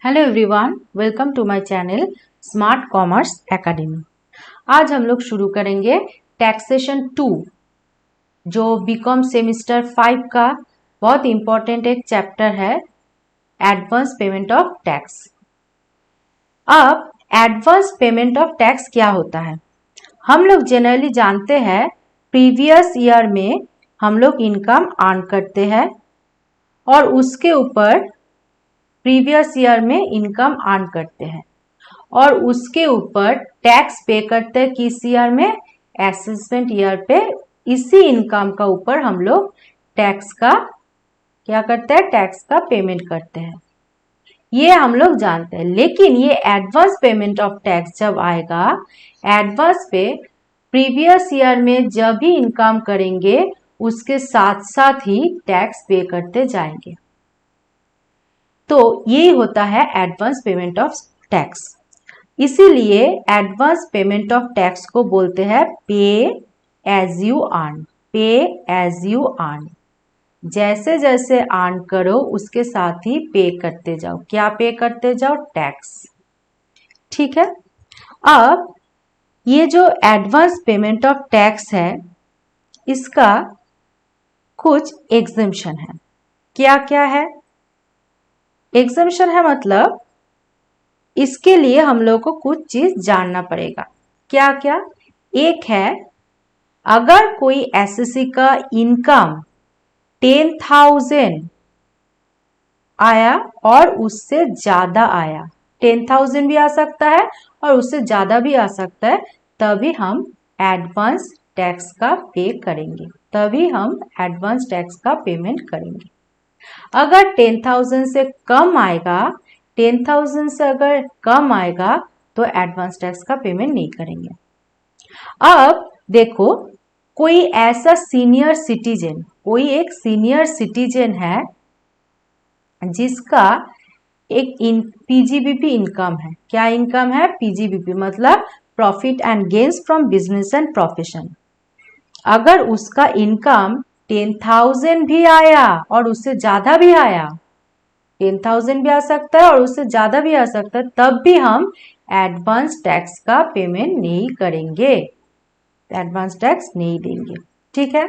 Hello everyone, welcome to my channel smart commerce academy. आज हम लोग शुरू करेंगे टैक्सेशन 2 जो बीकॉम सेमिस्टर 5 का बहुत इंपॉर्टेंट एक चैप्टर है, एडवांस पेमेंट ऑफ टैक्स। अब एडवांस पेमेंट ऑफ टैक्स क्या होता है? हम लोग जनरली जानते हैं प्रीवियस ईयर में हम लोग इनकम अर्न करते हैं और उसके ऊपर प्रीवियस ईयर में इनकम अर्न करते हैं और उसके ऊपर टैक्स पे करते हैं किस ईयर में? असेसमेंट ईयर पे। इसी इनकम का ऊपर हम लोग टैक्स का क्या करते हैं? टैक्स का पेमेंट करते हैं। ये हम लोग जानते हैं, लेकिन ये एडवांस पेमेंट ऑफ टैक्स जब आएगा, एडवांस पे प्रीवियस ईयर में जब भी इनकम करेंगे उसके साथ साथ ही टैक्स पे करते जाएंगे। तो ये होता है एडवांस पेमेंट ऑफ टैक्स। इसीलिए एडवांस पेमेंट ऑफ टैक्स को बोलते हैं पे एज यू अर्न। पे एज यू अर्न, जैसे जैसे अर्न करो उसके साथ ही पे करते जाओ। क्या पे करते जाओ? टैक्स। ठीक है। अब ये जो एडवांस पेमेंट ऑफ टैक्स है, इसका कुछ एग्जम्पशन है। क्या क्या है? एग्जम्पशन है मतलब इसके लिए हम लोग को कुछ चीज जानना पड़ेगा। क्या क्या? एक है, अगर कोई एसएससी का इनकम 10,000 आया और उससे ज्यादा आया, 10,000 भी आ सकता है और उससे ज्यादा भी आ सकता है, तभी हम एडवांस टैक्स का पे करेंगे। तभी हम एडवांस टैक्स का पेमेंट करेंगे। अगर 10,000 से कम आएगा, 10,000 से अगर कम आएगा तो एडवांस टैक्स का पेमेंट नहीं करेंगे। अब देखो, कोई ऐसा सीनियर सिटीजन, कोई एक सीनियर सिटीजन है जिसका एक पीजीबीपी इनकम है। क्या इनकम है? पीजीबीपी मतलब profit and gains from business and profession. अगर उसका इनकम 10,000 भी आया और उससे ज्यादा भी आया, 10,000 भी आ सकता है और उससे ज्यादा भी आ सकता है, तब भी हम एडवांस टैक्स का पेमेंट नहीं करेंगे, एडवांस टैक्स नहीं देंगे। ठीक है।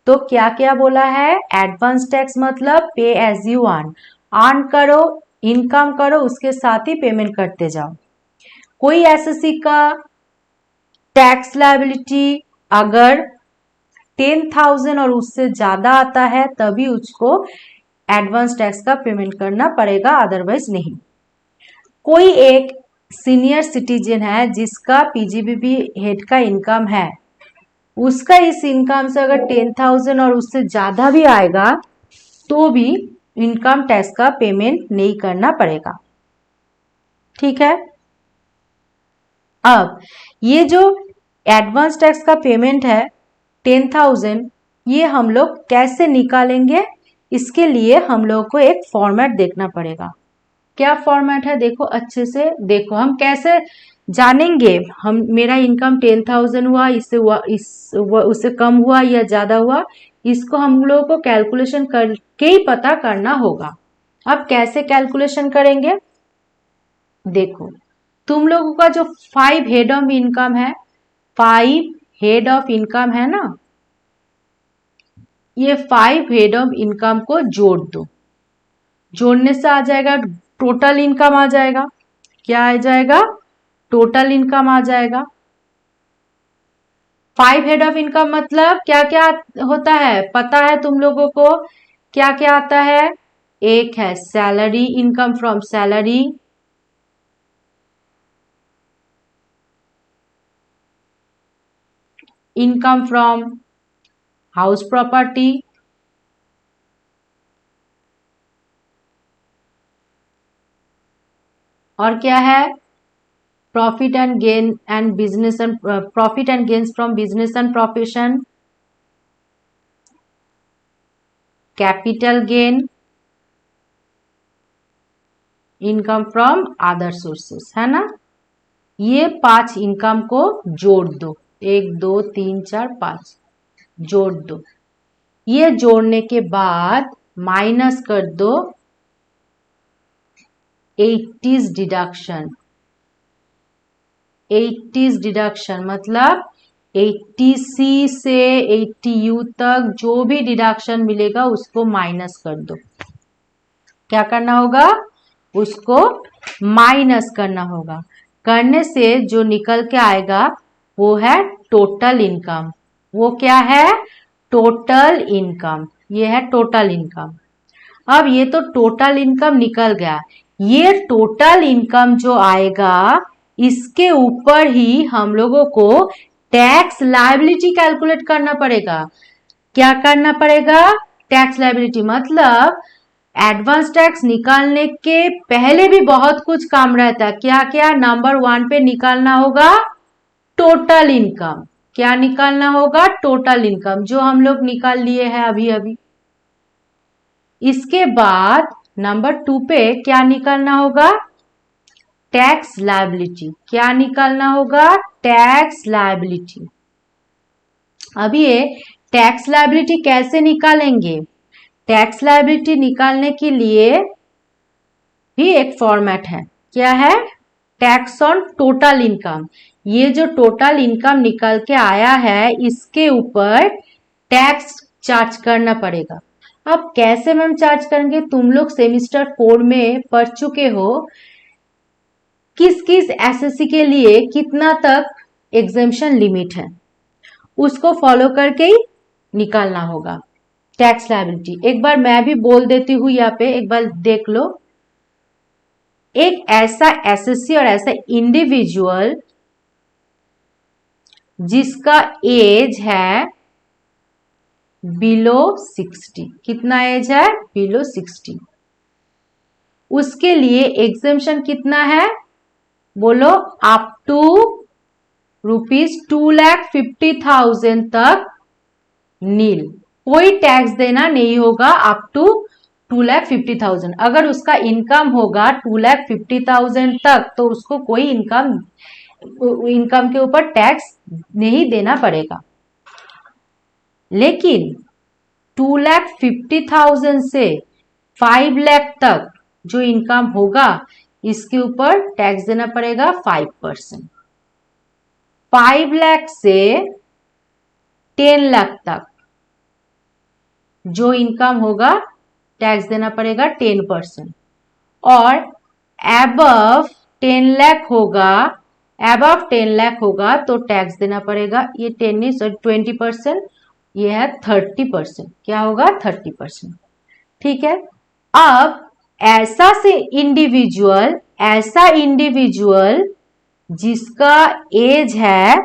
तो क्या क्या बोला है? एडवांस टैक्स मतलब पे एज यू अर्न। अर्न करो, इनकम करो, उसके साथ ही पेमेंट करते जाओ। कोई एसएससी का टैक्स लायबिलिटी अगर 10,000 और उससे ज्यादा आता है तभी उसको एडवांस टैक्स का पेमेंट करना पड़ेगा, अदरवाइज नहीं। कोई एक सीनियर सिटीजन है जिसका पीजीबीपी हेड का इनकम है, उसका इस इनकम से अगर 10,000 और उससे ज्यादा भी आएगा तो भी इनकम टैक्स का पेमेंट नहीं करना पड़ेगा। ठीक है। अब ये जो एडवांस टैक्स का पेमेंट है 10,000, ये हम लोग कैसे निकालेंगे? इसके लिए हम लोग को एक फॉर्मेट देखना पड़ेगा। क्या फॉर्मेट है? देखो अच्छे से देखो, हम कैसे जानेंगे हम मेरा इनकम 10,000 हुआ, इससे हुआ, उससे कम हुआ या ज्यादा हुआ, इसको हम लोगों को कैलकुलेशन करके ही पता करना होगा। अब कैसे कैलकुलेशन करेंगे? देखो, तुम लोगों का जो 5 हेड ऑफ इनकम है, 5 हेड ऑफ इनकम है ना, ये 5 हेड ऑफ इनकम को जोड़ दो। जोड़ने से आ जाएगा टोटल इनकम आ जाएगा। क्या आ जाएगा? टोटल इनकम आ जाएगा। 5 हेड ऑफ इनकम मतलब क्या क्या होता है पता है तुम लोगों को? क्या क्या आता है? एक है salary, income from salary, income from house property, और क्या है? Profit and gain and business and profit and gains from business and profession, capital gain, income from other sources, है ना। ये 5 इनकम को जोड़ दो, 1 2 3 4 5 जोड़ दो। ये जोड़ने के बाद माइनस कर दो 80s डिडक्शन। 80s डिडक्शन मतलब 80C से 80U तक जो भी डिडक्शन मिलेगा उसको माइनस कर दो। क्या करना होगा? उसको माइनस करना होगा। करने से जो निकल के आएगा वो है टोटल इनकम। वो क्या है? Total income. ये है टोटल इनकम। अब ये तो टोटल इनकम निकल गया। ये टोटल इनकम जो आएगा इसके ऊपर ही हम लोगों को टैक्स लायबिलिटी कैलकुलेट करना पड़ेगा। क्या करना पड़ेगा? टैक्स लायबिलिटी मतलब एडवांस टैक्स निकालने के पहले भी बहुत कुछ काम रहता है। क्या क्या? नंबर 1 पे निकालना होगा टोटल इनकम। क्या निकालना होगा? टोटल इनकम, जो हम लोग निकाल लिए हैं अभी अभी। इसके बाद नंबर 2 पे क्या निकालना होगा? Tax liability. क्या निकालना होगा? Tax liability. अब ये टैक्स लायबिलिटी कैसे निकालेंगे? टैक्स लायबिलिटी निकालने के लिए भी एक फॉर्मेट है। क्या है? Tax on total income. ये जो टोटल इनकम निकल के आया है इसके ऊपर टैक्स चार्ज करना पड़ेगा। अब कैसे मैम चार्ज करेंगे? तुम लोग सेमिस्टर 4 में पढ़ चुके हो किस किस एसएससी के लिए कितना तक एग्जेम्पशन लिमिट है, उसको फॉलो करके ही निकालना होगा टैक्स लायबिलिटी। एक बार मैं भी बोल देती हूँ यहाँ पे, एक बार देख लो। एक ऐसा एसएससी और ऐसा इंडिविजुअल जिसका एज है बिलो 60। कितना एज है? बिलो 60। उसके लिए एग्जेम्पशन कितना है? बोलो, अप टू ₹2,50,000 तक नील। कोई टैक्स देना नहीं होगा अप टू 2,50,000। अगर उसका इनकम होगा 2,50,000 तक तो उसको कोई इनकम के ऊपर टैक्स नहीं देना पड़ेगा। लेकिन 2,50,000 से 5 लाख तक जो इनकम होगा इसके ऊपर टैक्स देना पड़ेगा 5%। 5 लाख से 10 लाख तक जो इनकम होगा टैक्स देना पड़ेगा 10%। और एबव 10 लाख होगा तो टैक्स देना पड़ेगा, ये 10 नहीं सॉरी 20%, ये है 30%। क्या होगा? 30%। ठीक है। अब ऐसा इंडिविजुअल जिसका एज है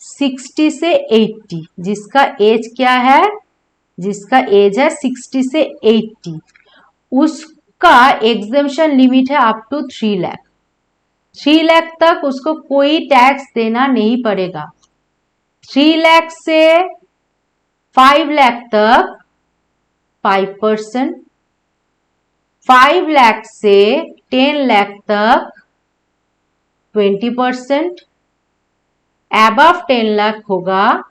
60 से 80, जिसका एज क्या है? जिसका एज है 60 से 80, उसका एग्जेम्पशन लिमिट है अप टू 3 लाख। 3 लाख तक उसको कोई टैक्स देना नहीं पड़ेगा। 3 लाख से 5 लाख तक 5%, 5 लाख से 10 लाख तक 20%, एबव 10 लाख होगा,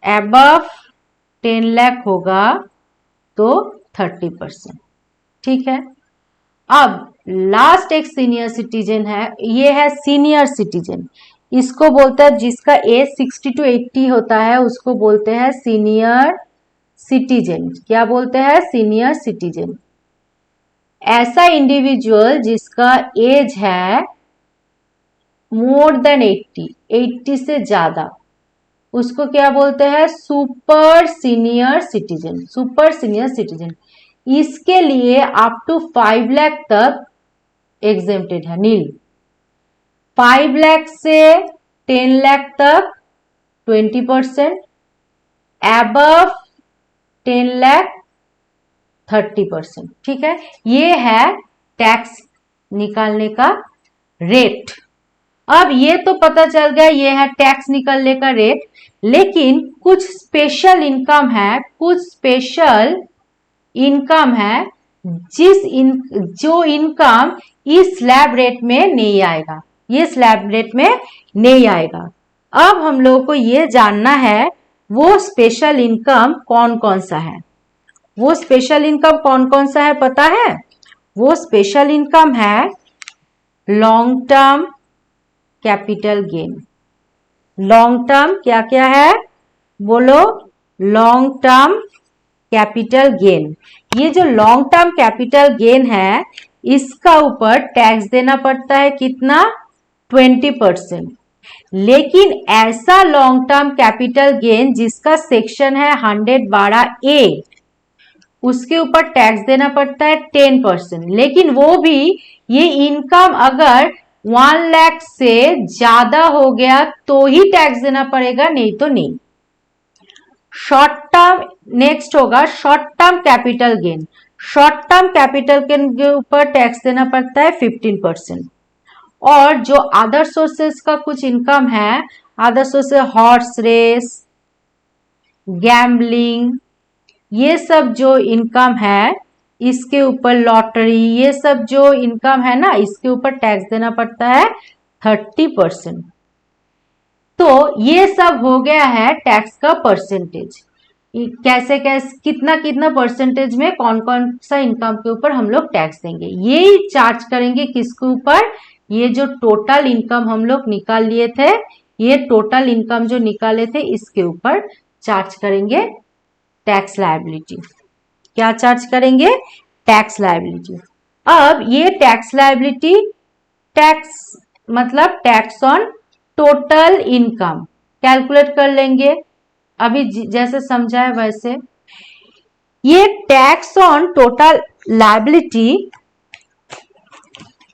एबव 10 लाख होगा तो 30%। ठीक है। अब लास्ट एक सीनियर सिटीजन है, ये है सीनियर सिटीजन। इसको बोलते हैं, जिसका एज 60 to 80 होता है उसको बोलते हैं सीनियर सिटीजन। क्या बोलते हैं? Senior citizen. ऐसा इंडिविजुअल जिसका एज है मोर देन 80 से ज्यादा, उसको क्या बोलते हैं? Super senior citizen. Super senior citizen. इसके लिए अप टू 5 लाख तक एग्जेम्प्टेड है, नील। 5 लाख से 10 लाख तक 20%, एबव 10 लाख 30%। ठीक है। ये है टैक्स निकालने का रेट। अब ये तो पता चल गया ये है टैक्स निकालने का रेट, लेकिन कुछ स्पेशल इनकम है, जो इनकम इस स्लैब रेट में नहीं आएगा, ये स्लैब रेट में नहीं आएगा। अब हम लोगों को ये जानना है वो स्पेशल इनकम कौन कौन सा है। वो स्पेशल इनकम कौन कौन सा है पता है? वो स्पेशल इनकम है long term capital gain. Long term क्या क्या है बोलो? Long term capital gain. ये जो लॉन्ग टर्म कैपिटल गेन है इसका ऊपर टैक्स देना पड़ता है कितना? 20%। लेकिन ऐसा लॉन्ग टर्म कैपिटल गेन जिसका सेक्शन है 112A, उसके ऊपर टैक्स देना पड़ता है 10%। लेकिन वो भी ये इनकम अगर 1 लाख से ज्यादा हो गया तो ही टैक्स देना पड़ेगा, नहीं तो नहीं। शॉर्ट टर्म नेक्स्ट होगा short term capital gain. Short term capital gain के ऊपर टैक्स देना पड़ता है 15%। और जो अदर सोर्सेस का कुछ इनकम है, other sources horse race, gambling, ये सब जो इनकम है इसके ऊपर लॉटरी, ये सब जो इनकम है ना इसके ऊपर टैक्स देना पड़ता है 30%। तो ये सब हो गया है टैक्स का परसेंटेज। कैसे कैसे कितना कितना परसेंटेज में कौन कौन सा इनकम के ऊपर हम लोग टैक्स देंगे, ये चार्ज करेंगे किसके ऊपर? ये जो टोटल इनकम हम लोग निकाल लिए थे, ये टोटल इनकम जो निकाले थे इसके ऊपर चार्ज करेंगे टैक्स लायबिलिटी। क्या चार्ज करेंगे? Tax liability. अब ये टैक्स लायबिलिटी टैक्स मतलब tax on total income calculate कर लेंगे, अभी जैसे समझा है वैसे। ये टैक्स ऑन टोटल लायबिलिटी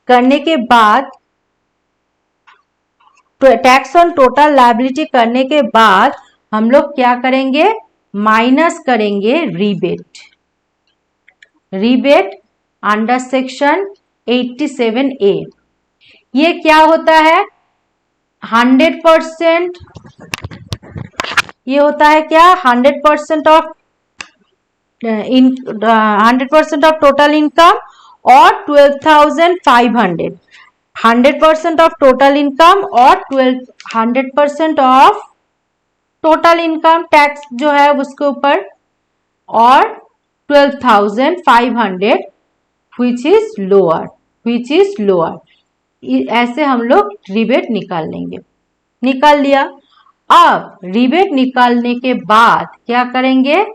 करने के बाद, टैक्स ऑन टोटल लायबिलिटी करने के बाद हम लोग क्या करेंगे? माइनस करेंगे rebate. Rebate under section 87A। ये क्या होता है? 100%। ये होता है क्या? 100% ऑफ 100% ऑफ टोटल इनकम और 12,500। 100% ऑफ टोटल इनकम और 100% ऑफ टोटल इनकम टैक्स जो है उसके ऊपर, और 12,500 which is lower। ऐसे हम लोग रिबेट निकाल लेंगे। निकाल लिया। अब रिबेट निकालने के बाद क्या करेंगे?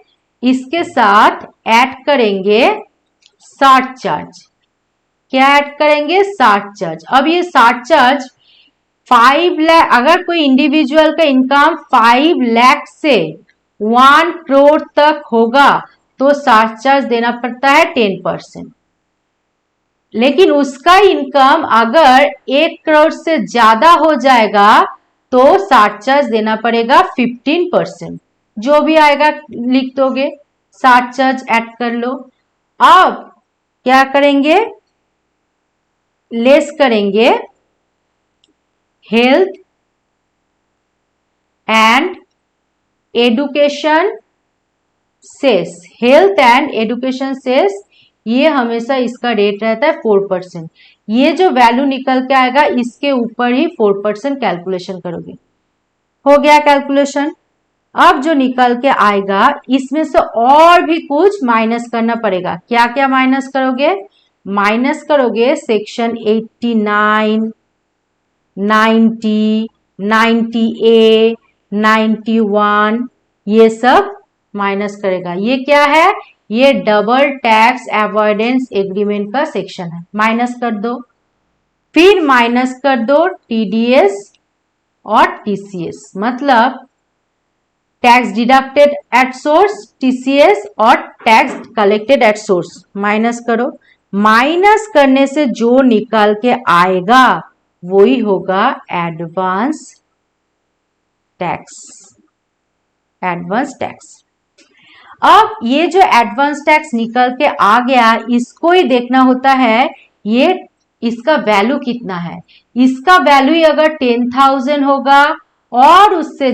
इसके साथ ऐड करेंगे साठ चार्ज। क्या ऐड करेंगे? 60 चार्ज। अब ये 60 चार्ज 5 लाख, अगर कोई इंडिविजुअल का इनकम 5 लाख से 1 करोड़ तक होगा तो 60 चार्ज देना पड़ता है 10%। लेकिन उसका इनकम अगर 1 करोड़ से ज्यादा हो जाएगा तो 60 चार्ज देना पड़ेगा 15%। जो भी आएगा लिख दोगे, 60 चार्ज ऐड कर लो। अब क्या करेंगे? लेस करेंगे health and education cess. Health and education cess ये हमेशा इसका रेट रहता है 4%। ये जो वैल्यू निकल के आएगा इसके ऊपर ही 4% कैलकुलेशन करोगे। हो गया कैलकुलेशन। अब जो निकल के आएगा इसमें से और भी कुछ माइनस करना पड़ेगा। क्या क्या माइनस करोगे? माइनस करोगे सेक्शन 89, 90, 90A, 91, ये सब माइनस करेगा। ये क्या है? ये डबल टैक्स अवॉइडेंस एग्रीमेंट का सेक्शन है। माइनस कर दो। फिर माइनस कर दो TDS और TCS, मतलब tax deducted at source TCS और tax collected at source. Minus करो। माइनस करने से जो निकल के आएगा वही होगा एडवांस टैक्स। Advance tax. अब ये जो एडवांस टैक्स निकल के आ गया इसको ही देखना होता है, ये इसका वैल्यू कितना है। इसका वैल्यू अगर 10,000 होगा और उससे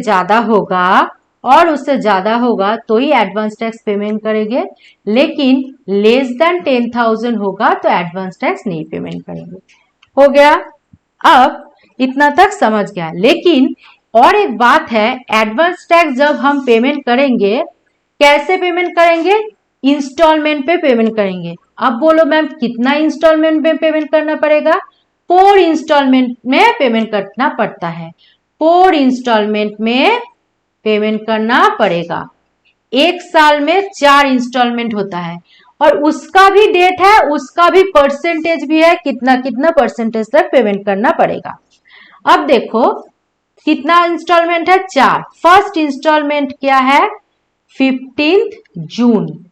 ज्यादा होगा तो ही एडवांस टैक्स पेमेंट करेंगे। लेकिन लेस देन 10,000 होगा तो एडवांस टैक्स नहीं पेमेंट करेंगे। हो गया। अब इतना तक समझ गया। लेकिन और एक बात है, एडवांस टैक्स जब हम पेमेंट करेंगे कैसे पेमेंट करेंगे? इंस्टॉलमेंट पे पेमेंट करेंगे। अब बोलो मैम कितना इंस्टॉलमेंट में पेमेंट करना पड़ेगा? 4 इंस्टॉलमेंट में पेमेंट करना पड़ता है। 4 इंस्टॉलमेंट में पेमेंट करना पड़ेगा। एक साल में 4 इंस्टॉलमेंट होता है और उसका भी डेट है, उसका भी परसेंटेज भी है, कितना कितना परसेंटेज तक पेमेंट करना पड़ेगा। अब देखो कितना इंस्टॉलमेंट है? 4। फर्स्ट इंस्टॉलमेंट क्या है? 15 जून।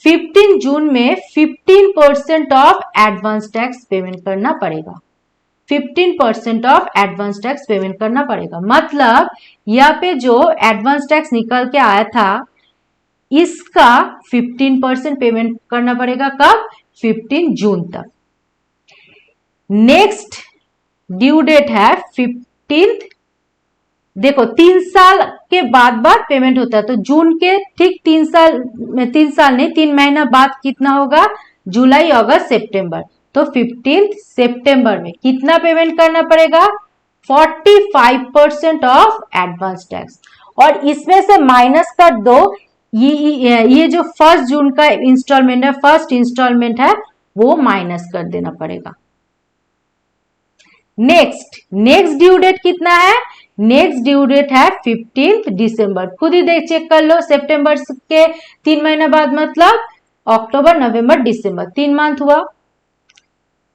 15 जून में 15% ऑफ एडवांस टैक्स पेमेंट करना पड़ेगा। 15% ऑफ एडवांस टैक्स पेमेंट करना पड़ेगा। मतलब यहाँ पे जो एडवांस टैक्स निकल के आया था इसका 15% पेमेंट करना पड़ेगा। कब? 15 जून तक। नेक्स्ट ड्यू डेट है 15। देखो 3 साल के बाद पेमेंट होता है, तो जून के ठीक 3 साल नहीं 3 महीना बाद कितना होगा? जुलाई, अगस्त, सितंबर। तो 15 सितंबर में कितना पेमेंट करना पड़ेगा? 45% ऑफ एडवांस टैक्स। और इसमें से माइनस कर दो ये जो 1 जून का इंस्टॉलमेंट है, फर्स्ट इंस्टॉलमेंट है, वो माइनस कर देना पड़ेगा। नेक्स्ट ड्यू डेट कितना है? नेक्स्ट ड्यू डेट है 15 दिसंबर। खुद ही देख चेक कर लो। सितंबर के 3 महीना बाद मतलब अक्टूबर, नवंबर, दिसंबर, 3 मंथ हुआ।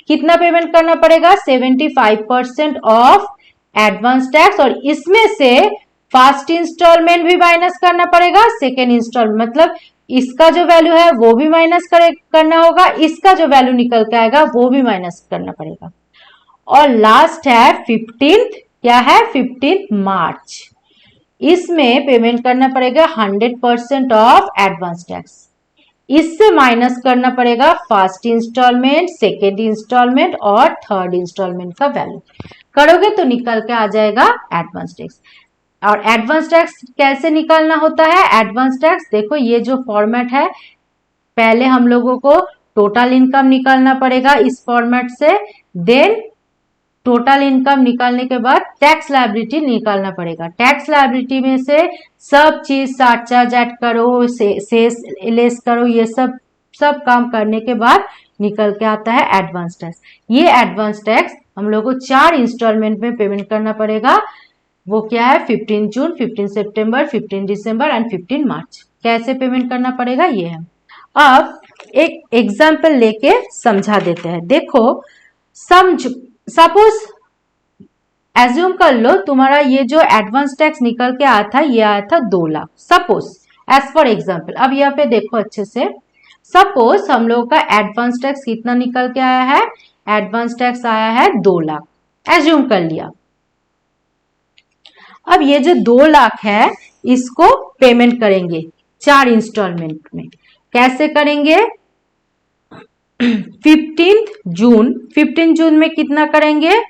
कितना पेमेंट करना पड़ेगा? 75% ऑफ एडवांस टैक्स। और इसमें से फर्स्ट इंस्टॉलमेंट भी माइनस करना पड़ेगा, सेकेंड इंस्टॉलमेंट मतलब इसका जो वैल्यू है वो भी माइनस करना होगा, इसका जो वैल्यू निकल के आएगा वो भी माइनस करना पड़ेगा। और लास्ट है 15, क्या है? 15 मार्च। इसमें पेमेंट करना पड़ेगा 100% ऑफ एडवांस टैक्स। इससे माइनस करना पड़ेगा फर्स्ट इंस्टॉलमेंट, सेकेंड इंस्टॉलमेंट और थर्ड इंस्टॉलमेंट का वैल्यू। करोगे तो निकल के आ जाएगा एडवांस टैक्स। और एडवांस टैक्स कैसे निकालना होता है? एडवांस टैक्स देखो ये जो फॉर्मेट है, पहले हम लोगों को टोटल इनकम निकालना पड़ेगा इस फॉर्मेट से, देन टोटल इनकम निकालने के बाद टैक्स लायबिलिटी निकालना पड़ेगा। टैक्स लायबिलिटी में से सब चीज चार्ज ऐड करो, सेस लेस करो, ये सब काम करने के बाद निकल के आता है एडवांस टैक्स। ये एडवांस टैक्स हम लोग को 4 इंस्टॉलमेंट में पेमेंट करना पड़ेगा। वो क्या है? 15 जून, 15 सितंबर, 15 दिसंबर एंड 15 मार्च। कैसे पेमेंट करना पड़ेगा ये है। अब एक एग्जाम्पल लेके समझा देते हैं। देखो सपोज एज्यूम कर लो तुम्हारा ये जो एडवांस टैक्स निकल के आया था ये आया था 2 lakh. Suppose as for example, अब यहाँ पे देखो अच्छे से। सपोज हम लोग का एडवांस टैक्स कितना निकल के आया है? एडवांस टैक्स आया है 2 लाख, एज्यूम कर लिया। अब ये जो 2 लाख है इसको पेमेंट करेंगे 4 इंस्टॉलमेंट में। कैसे करेंगे? 15 जून में कितना करेंगे?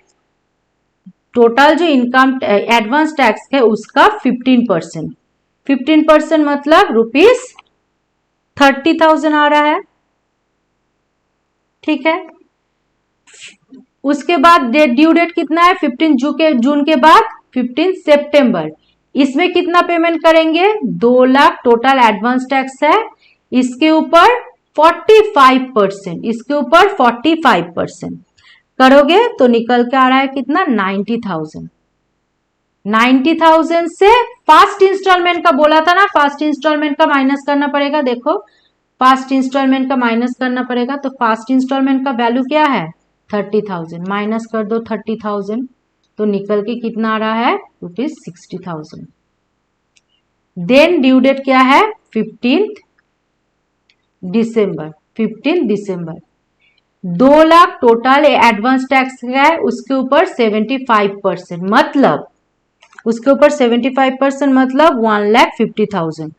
टोटल जो इनकम एडवांस टैक्स है उसका 15% मतलब ₹30,000 आ रहा है। ठीक है। उसके बाद ड्यू डेट कितना है? 15 जून के बाद 15 सितंबर। इसमें कितना पेमेंट करेंगे? 2 लाख टोटल एडवांस टैक्स है, इसके ऊपर 45%, इसके ऊपर 45% करोगे तो निकल के आ रहा है कितना? 90,000। 90,000 से फर्स्ट इंस्टॉलमेंट का बोला था ना, फर्स्ट इंस्टॉलमेंट का माइनस करना पड़ेगा। देखो फर्स्ट इंस्टॉलमेंट का माइनस करना पड़ेगा, तो फर्स्ट इंस्टॉलमेंट का वैल्यू क्या है? 30,000। माइनस कर दो 30,000 तो निकल के कितना आ रहा है? ₹60,000। देन ड्यू डेट क्या है? 15 दिसंबर। 15 दिसंबर 2 लाख टोटल एडवांस टैक्स है, उसके ऊपर 75% मतलब उसके ऊपर 75% मतलब 1,50,000।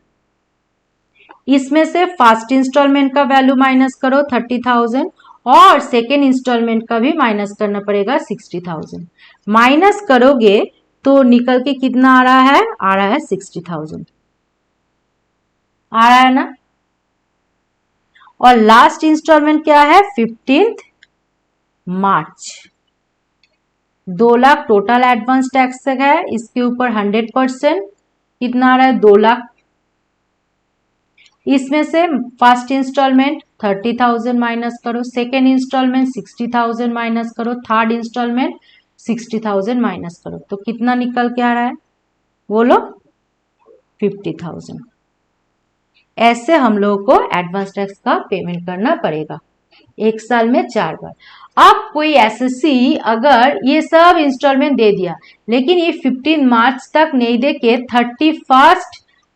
इसमें से फर्स्ट इंस्टॉलमेंट का वैल्यू माइनस करो 30,000 और सेकेंड इंस्टॉलमेंट का भी माइनस करना पड़ेगा 60,000। माइनस करोगे तो निकल के कितना आ रहा है? आ रहा है 60,000। आ रहा है ना? और लास्ट इंस्टॉलमेंट क्या है? 15 मार्च। 2 लाख टोटल एडवांस टैक्स है, इसके ऊपर 100% कितना आ रहा है? 2 लाख। इसमें से फर्स्ट इंस्टॉलमेंट 30,000 माइनस करो, सेकेंड इंस्टॉलमेंट 60,000 माइनस करो, थर्ड इंस्टॉलमेंट 60,000 माइनस करो, तो कितना निकल के आ रहा है बोलो? 50,000। ऐसे हम लोगों को एडवांस टैक्स का पेमेंट करना पड़ेगा एक साल में 4 बार। अब कोई एसएससी अगर ये सब इंस्टॉलमेंट दे दिया लेकिन ये 15 मार्च तक नहीं दे के 31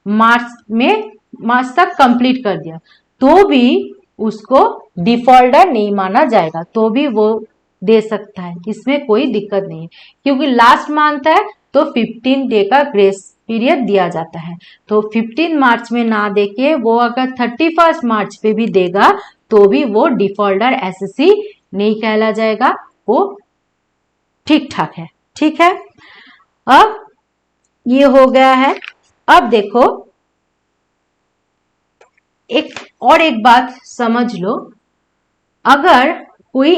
मार्च तक कंप्लीट कर दिया, तो भी उसको डिफॉल्टर नहीं माना जाएगा, तो भी वो दे सकता है, इसमें कोई दिक्कत नहीं है, क्योंकि लास्ट मंथ है तो 15 डे का ग्रेस पीरियड दिया जाता है। तो 15 मार्च में ना देके वो अगर 31 मार्च पे भी देगा तो भी वो डिफॉल्टर एसएससी नहीं कहला जाएगा, वो ठीक ठाक है। ठीक है, अब ये हो गया है। अब देखो एक बात समझ लो, अगर कोई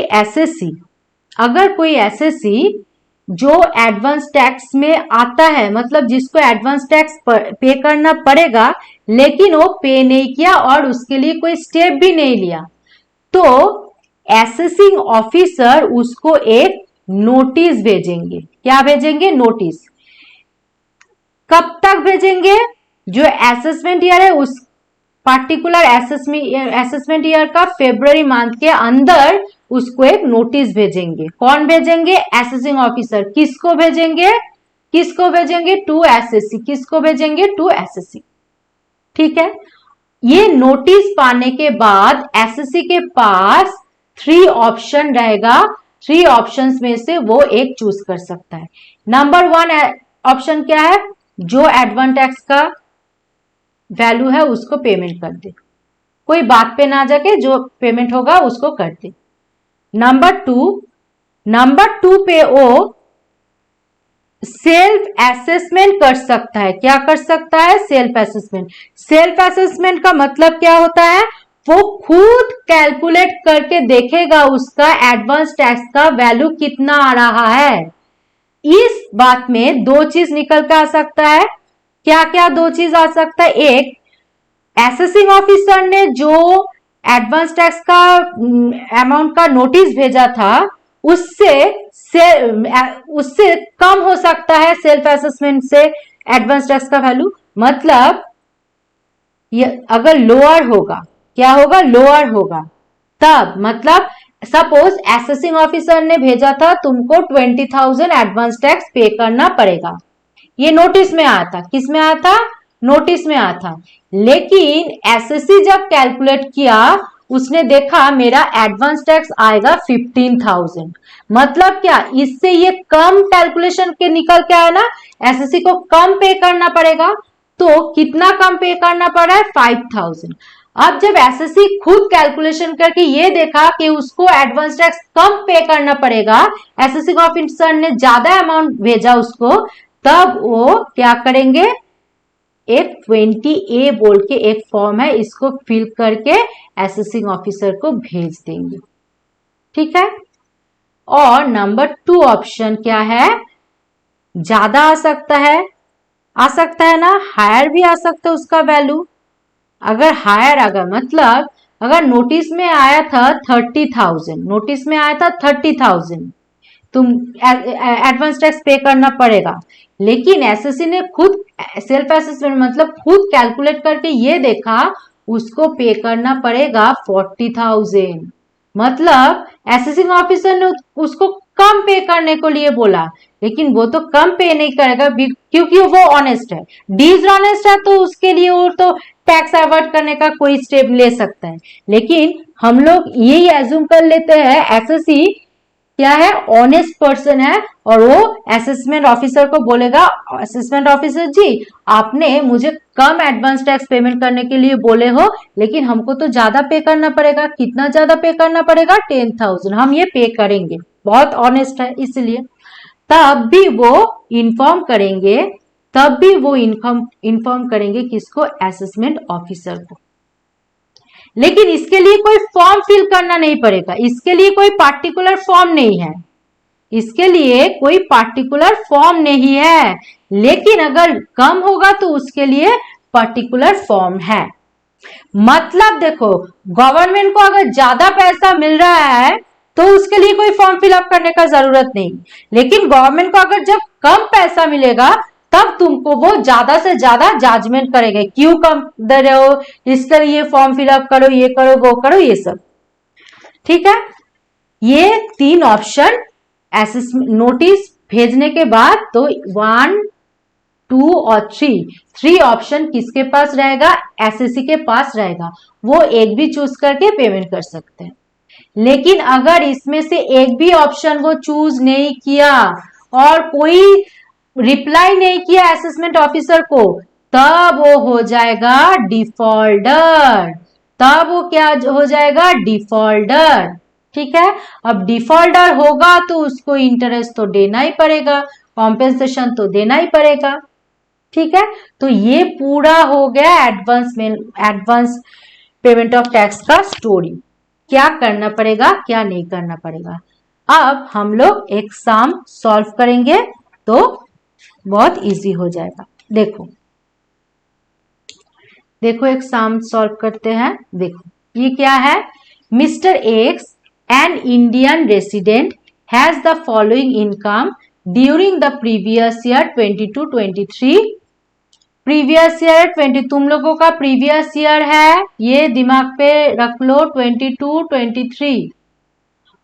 एसएससी जो एडवांस टैक्स में आता है, मतलब जिसको एडवांस टैक्स पे करना पड़ेगा लेकिन वो पे नहीं किया और उसके लिए कोई स्टेप भी नहीं लिया, तो एसेसिंग ऑफिसर उसको एक नोटिस भेजेंगे। क्या भेजेंगे? नोटिस। कब तक भेजेंगे? जो असेसमेंट ईयर है उस पार्टिकुलर असेसमेंट ईयर का फरवरी मंथ के अंदर उसको एक नोटिस भेजेंगे। कौन भेजेंगे? Assessing officer. किसको भेजेंगे? To assessee. किसको भेजेंगे? To assessee. ठीक है, ये नोटिस पाने के बाद एसएससी के पास 3 ऑप्शन रहेगा। 3 ऑप्शंस में से वो एक चूज कर सकता है। नंबर 1 ऑप्शन क्या है? जो एडवांस टैक्स का वैल्यू है उसको पेमेंट कर दे, कोई बात पे ना जाके जो पेमेंट होगा उसको कर दे। नंबर 2 पे वो सेल्फ असेसमेंट कर सकता है। क्या कर सकता है? Self assessment. सेल्फ असेसमेंट का मतलब क्या होता है? वो खुद कैलकुलेट करके देखेगा उसका एडवांस टैक्स का वैल्यू कितना आ रहा है। इस बात में 2 चीज निकल के आ सकता है। क्या क्या 2 चीज आ सकता है? एक, असेसिंग ऑफिसर ने जो एडवांस टैक्स का अमाउंट का नोटिस भेजा था उससे कम हो सकता है सेल्फ असेसमेंट से एडवांस टैक्स का वैल्यू। मतलब अगर लोअर होगा, क्या होगा? लोअर होगा। तब मतलब सपोज असेसिंग ऑफिसर ने भेजा था तुमको 20,000 एडवांस टैक्स पे करना पड़ेगा, ये नोटिस में आया था। किस में आया था? नोटिस में आया था। लेकिन एसएससी जब कैलकुलेट किया उसने देखा मेरा एडवांस टैक्स आएगा 15,000। मतलब क्या? इससे ये कम कैलकुलेशन के निकल के आया ना, एसएससी को कम पे करना पड़ेगा। तो कितना कम पे करना पड़ा है? 5,000। अब जब एसएससी खुद कैलकुलेशन करके ये देखा कि उसको एडवांस टैक्स कम पे करना पड़ेगा, एसएससी ऑफिसर ने ज्यादा अमाउंट भेजा उसको, तब वो क्या करेंगे? एक 20A बोल के एक फॉर्म है, इसको फिल करके असेसिंग ऑफिसर को भेज देंगे। ठीक है, और नंबर 2 ऑप्शन क्या है? ज्यादा आ सकता है ना, हायर भी आ सकता है उसका वैल्यू। अगर हायर अगर मतलब अगर नोटिस में आया था 30,000, तुम एडवांस टैक्स पे करना पड़ेगा, लेकिन एसएससी ने खुद सेल्फ असेसमेंट मतलब खुद कैलकुलेट करके ये देखा उसको पे करना पड़ेगा 40,000। मतलब असेसिंग ऑफिसर ने उसको कम पे करने को लिए बोला, लेकिन वो तो कम पे नहीं करेगा क्योंकि वो ऑनेस्ट है। डिसऑनेस्ट है तो उसके लिए वो तो टैक्स अवॉइड करने का कोई स्टेप ले सकता है। लेकिन हम लोग यही एज्यूम कर लेते हैं एसएससी क्या है? ऑनेस्ट पर्सन है, और वो असेसमेंट ऑफिसर को बोलेगा, असेसमेंट ऑफिसर जी आपने मुझे कम एडवांस टैक्स पेमेंट करने के लिए बोले हो, लेकिन हमको तो ज्यादा पे करना पड़ेगा। कितना ज्यादा पे करना पड़ेगा? 10,000। हम ये पे करेंगे। बहुत ऑनेस्ट है, इसलिए तब भी वो इन्फॉर्म करेंगे किसको? असेसमेंट ऑफिसर को। लेकिन इसके लिए कोई फॉर्म फिल करना नहीं पड़ेगा, इसके लिए कोई पार्टिकुलर फॉर्म नहीं है, लेकिन अगर कम होगा तो उसके लिए पर्टिकुलर फॉर्म है। मतलब देखो, गवर्नमेंट को अगर ज्यादा पैसा मिल रहा है तो उसके लिए कोई फॉर्म फिलअप करने का जरूरत नहीं, लेकिन गवर्नमेंट को अगर जब कम पैसा मिलेगा तब तुमको वो ज्यादा से ज्यादा जजमेंट करेंगे, क्यों कम दे रहे हो, इसके लिए फॉर्म फिलअप करो, ये करो, वो करो, ये सब। ठीक है, ये 3 ऑप्शन असेसमेंट नोटिस भेजने के बाद तो 1, 2 और 3 ऑप्शन किसके पास रहेगा, एसएससी के पास रहेगा, वो एक भी चूज करके पेमेंट कर सकते हैं। लेकिन अगर इसमें से एक भी ऑप्शन वो चूज नहीं किया और कोई रिप्लाई नहीं किया असेसमेंट ऑफिसर को, तब वो हो जाएगा डिफॉल्टर, तब वो क्या हो जाएगा, डिफॉल्टर। ठीक है, अब डिफॉल्टर होगा तो उसको इंटरेस्ट तो देना ही पड़ेगा, कॉम्पेंसेशन तो देना ही पड़ेगा। ठीक है, तो ये पूरा हो गया एडवांस पेमेंट ऑफ टैक्स का स्टोरी, क्या करना पड़ेगा क्या नहीं करना पड़ेगा। अब हम लोग एक सम सॉल्व करेंगे तो बहुत इजी हो जाएगा। देखो एक सम सॉल्व करते हैं। देखो ये क्या है, mister x an Indian resident has the following income during the previous year 22-23। Previous year 20, तुम लोगों का प्रीवियस ईयर है, ये दिमाग पे रख लो, 22-23,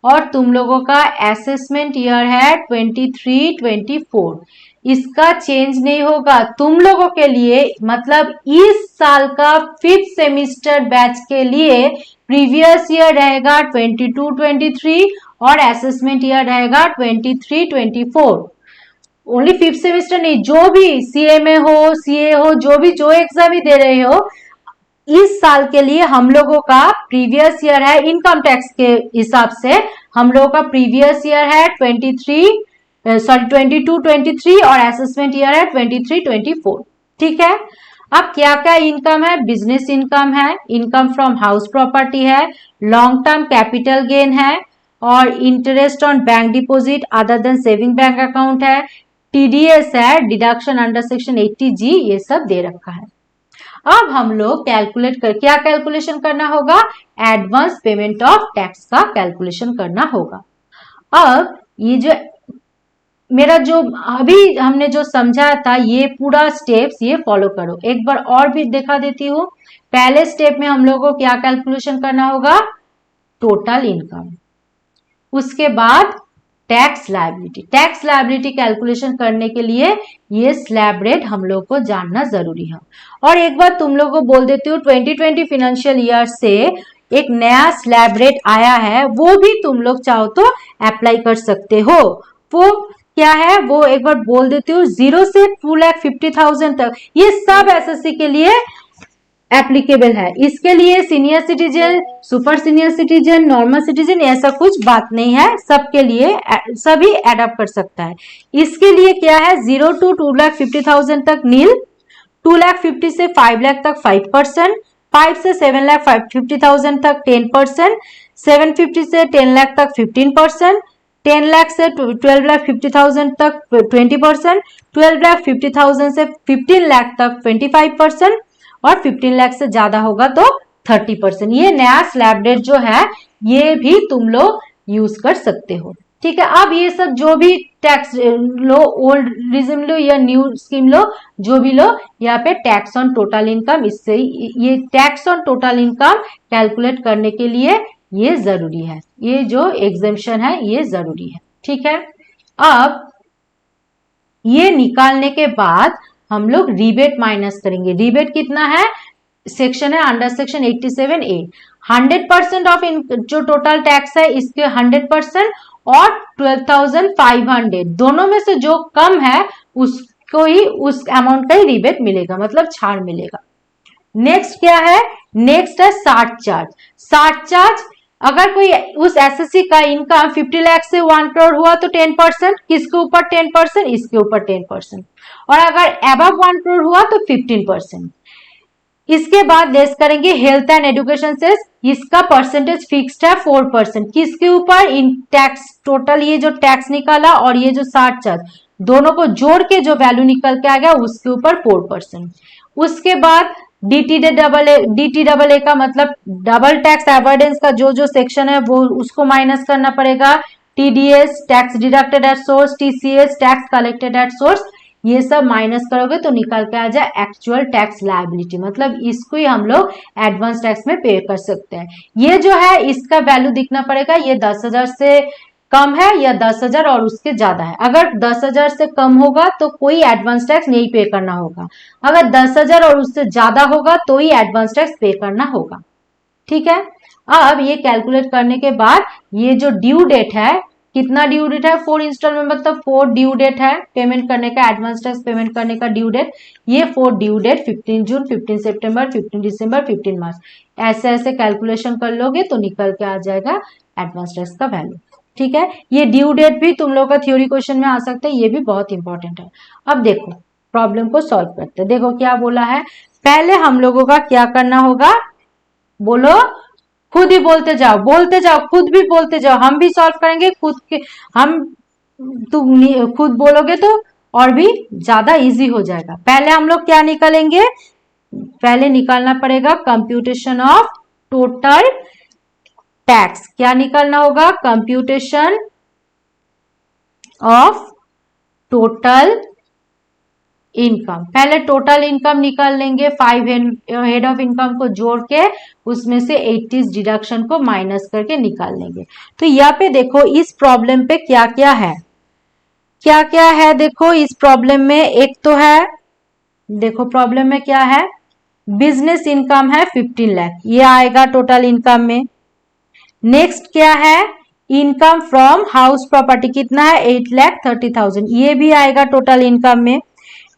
और तुम लोगों का असेसमेंट ईयर है 23-24। इसका चेंज नहीं होगा तुम लोगों के लिए, मतलब इस साल का 5th सेमिस्टर बैच के लिए प्रीवियस ईयर रहेगा 22-23 और असेसमेंट ईयर रहेगा 23-24। ओनली 5th सेमेस्टर नहीं, जो भी सीएमए हो, सीए हो, जो एग्जाम ही दे रहे हो, इस साल के लिए हम लोगों का प्रीवियस ईयर है, इनकम टैक्स के हिसाब से हम लोगों का प्रीवियस ईयर है 22-23 और असेसमेंट ईयर है 23-24। ठीक है, अब क्या क्या इनकम है, बिजनेस इनकम है, इनकम फ्रॉम हाउस प्रॉपर्टी है, लॉन्ग टर्म कैपिटल गेन है, और interest on bank deposit other than saving bank account है, टीडीएस है, डिडक्शन अंडर सेक्शन 80G, ये सब दे रखा है। अब हम लोग कैलकुलेट कर, क्या कैलकुलेशन करना होगा, एडवांस पेमेंट ऑफ टैक्स का कैलकुलेशन करना होगा। अब ये जो मेरा जो अभी हमने जो समझा था, ये पूरा स्टेप्स ये फॉलो करो। एक बार और भी दिखा देती हूँ। पहले स्टेप में हम लोगों को क्या कैलकुलेशन करना होगा, टोटल इनकम, उसके बाद टैक्स लायबिलिटी कैलकुलेशन करने के लिए ये स्लैब रेट हम लोग को जानना जरूरी है। और एक बार तुम लोग को बोल देती हूँ, 2020 फाइनेंशियल ईयर से एक नया स्लैब रेट आया है, वो भी तुम लोग चाहो तो अप्लाई कर सकते हो। वो क्या है वो एक बार बोल देती हूँ, 0 से 2,50,000 तक, ये सब एसएससी के लिए एप्लीकेबल है। इसके लिए senior citizen, super senior citizen, normal citizen, ऐसा कुछ बात नहीं है, सबके लिए सभी एडॉप्ट कर सकता है। इसके लिए क्या है, 0 to 2,50,000 तक नील, 2,50,000 से 5 लाख तक 5%, 5 से 7,50,000 तक 10%, 750 से 10 लाख तक 15%, 10 लाख से 12,50,000 तक 20%, 12,50,000 से 15 लाख तक 25%, और 15 लाख से ज्यादा होगा तो 30%। ये नया स्लैब रेट जो है ये भी तुम लोग यूज कर सकते हो। ठीक है, अब ये सब जो भी टैक्स लो, ओल्ड रिजिम लो या न्यू स्कीम लो, जो भी लो, यहाँ पे टैक्स ऑन टोटल इनकम, इससे ये tax on total income calculate करने के लिए ये जरूरी है, ये जो एग्जेम्पशन है ये जरूरी है। ठीक है, अब ये निकालने के बाद हम लोग रिबेट माइनस करेंगे। रिबेट कितना है, सेक्शन है अंडर सेक्शन 87A, 100% ऑफ जो टोटल टैक्स है इसके 100% और 12,500 दोनों में से जो कम है उसको ही, उस अमाउंट का ही रिबेट मिलेगा, मतलब छाड़ मिलेगा। नेक्स्ट क्या है, नेक्स्ट है साठ चार्ज। अगर कोई उस एसएससी का इनकम 50 लाख से 1 करोड़ हुआ तो 10%, किसके ऊपर 10%, इसके ऊपर 10%, और अगर अबव 1 करोड़ हुआ तो 15%। इसके बाद लेस करेंगे हेल्थ एंड एजुकेशन सेस, इसका परसेंटेज फिक्स्ड है 4%, किसके ऊपर, इन टैक्स टोटल ये जो टैक्स निकाला और ये जो 60 चार्ज दोनों को जोड़ के जो वैल्यू निकल के आ गया उसके ऊपर 4%। उसके बाद डी डबल ए का मतलब डबल टैक्स एवॉइडेंस का जो जो सेक्शन है वो उसको माइनस करना पड़ेगा। TDS tax deducted at source, TCS tax collected at source, ये सब माइनस करोगे तो निकल के आ जाए एक्चुअल टैक्स लायबिलिटी, मतलब इसको ही हम लोग एडवांस टैक्स में पे कर सकते हैं। ये जो है इसका वैल्यू दिखना पड़ेगा, ये 10,000 से कम है या 10,000 और उसके ज्यादा है। अगर 10,000 से कम होगा तो कोई एडवांस टैक्स नहीं पे करना होगा, अगर 10,000 और उससे ज्यादा होगा तो ही एडवांस टैक्स पे करना होगा। ठीक है, अब ये कैलकुलेट करने के बाद ये जो ड्यू डेट है, कितना ड्यू डेट है 4 इंस्टॉलमेंट, मतलब 4 ड्यू डेट है पेमेंट करने का, एडवांस टैक्स पेमेंट करने का ड्यू डेट। ये 4 ड्यू डेट 15 जून, 15 सितंबर, 15 दिसंबर, 15 मार्च, ऐसे ऐसे कैलकुलेशन कर लोगे तो निकल के आ जाएगा एडवांस टैक्स का वैल्यू। ठीक है, ये ड्यू डेट भी तुम लोग का थ्योरी क्वेश्चन में आ सकता है, ये भी बहुत इंपॉर्टेंट है। अब देखो प्रॉब्लम को सॉल्व करते हैं। देखो क्या बोला है, पहले हम लोगों का क्या करना होगा, बोलो, खुद ही बोलते जाओ, खुद भी बोलते जाओ, हम भी सॉल्व करेंगे खुद के, तुम खुद बोलोगे तो और भी ज्यादा इजी हो जाएगा। पहले हम लोग क्या निकालेंगे, पहले निकालना पड़ेगा कंप्यूटेशन ऑफ टोटल टैक्स। क्या निकालना होगा, कंप्यूटेशन ऑफ टोटल इनकम। पहले टोटल इनकम निकाल लेंगे, 5 हेड ऑफ इनकम को जोड़ के उसमें से 80 डिडक्शन को माइनस करके निकाल लेंगे। तो यहाँ पे देखो इस प्रॉब्लम पे क्या क्या है, क्या क्या है देखो इस प्रॉब्लम में। एक तो है, देखो प्रॉब्लम में क्या है, बिजनेस इनकम है 15 लाख, ये आएगा टोटल इनकम में। नेक्स्ट क्या है, इनकम फ्रॉम हाउस प्रॉपर्टी कितना है 8,30,000, ये भी आएगा टोटल इनकम में।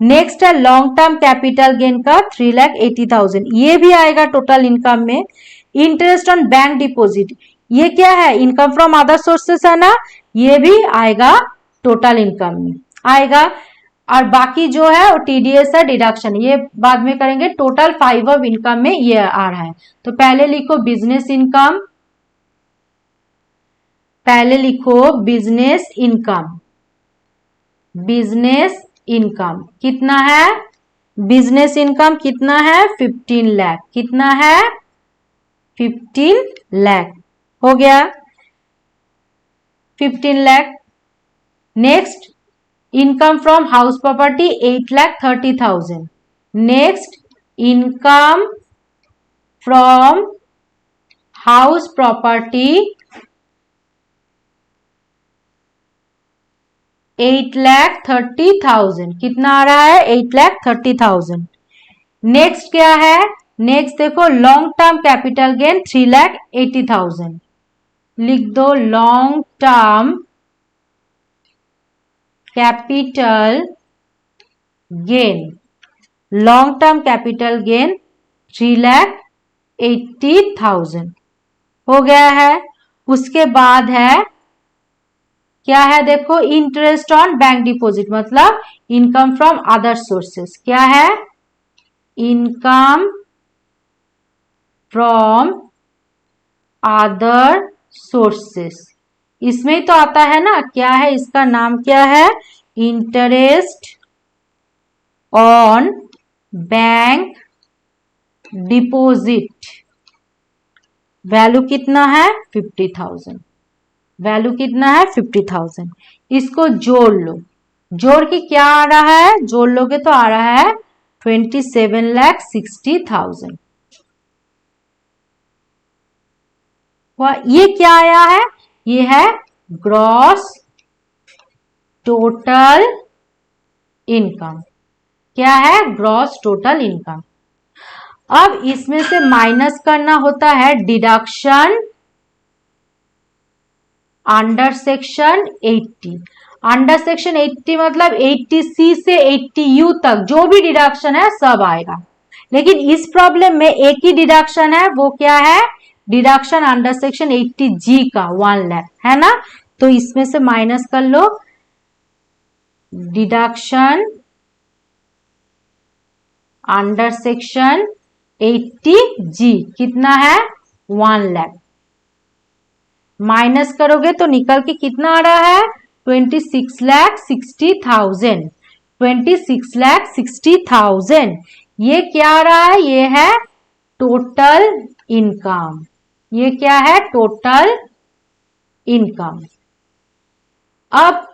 नेक्स्ट है लॉन्ग टर्म कैपिटल गेन का 3,80,000, ये भी आएगा टोटल इनकम में। इंटरेस्ट ऑन बैंक डिपॉजिट, ये क्या है, इनकम फ्रॉम अदर सोर्सेस है ना, ये भी आएगा टोटल इनकम में आएगा। और बाकी जो है वो टीडीएस है, डिडक्शन, ये बाद में करेंगे। टोटल 5 ऑफ इनकम में ये आ रहा है। तो पहले लिखो बिजनेस इनकम, पहले लिखो बिजनेस इनकम, बिजनेस इनकम कितना है, बिजनेस इनकम कितना है 15 लाख, कितना है 15 लाख, हो गया 15 lakh. Next income from house property 8,30,000, next income from house property 8,30,000, कितना आ रहा है 8,30,000। नेक्स्ट क्या है, नेक्स्ट देखो लॉन्ग टर्म कैपिटल गेन 3,80,000, लिख दो long term capital gain, long term capital gain 3,80,000 हो गया है। उसके बाद है क्या है, देखो इंटरेस्ट ऑन बैंक डिपॉजिट, मतलब इनकम फ्रॉम अदर सोर्सेस, क्या है इनकम फ्रॉम अदर सोर्सेस, इसमें तो आता है ना, क्या है इसका नाम क्या है, interest on bank deposit, value कितना है 50,000, वैल्यू कितना है 50,000। इसको जोड़ लो, जोड़ के क्या आ रहा है, जोड़ लोगे तो आ रहा है 27,60,000। ये क्या आया है, ये है ग्रॉस टोटल इनकम, क्या है ग्रॉस टोटल इनकम। अब इसमें से माइनस करना होता है deduction under section 80, under section 80 मतलब 80C से 80U तक जो भी डिडक्शन है सब आएगा। लेकिन इस प्रॉब्लम में एक ही डिडक्शन है, वो क्या है, डिडक्शन अंडर सेक्शन 80G का 1 लाख है ना, तो इसमें से माइनस कर लो डिडक्शन अंडर सेक्शन 80G कितना है 1 लाख, माइनस करोगे तो निकल के कितना आ रहा है 26,60,000, 26,60,000। ये क्या आ रहा है, ये है टोटल इनकम। ये क्या है, टोटल इनकम। अब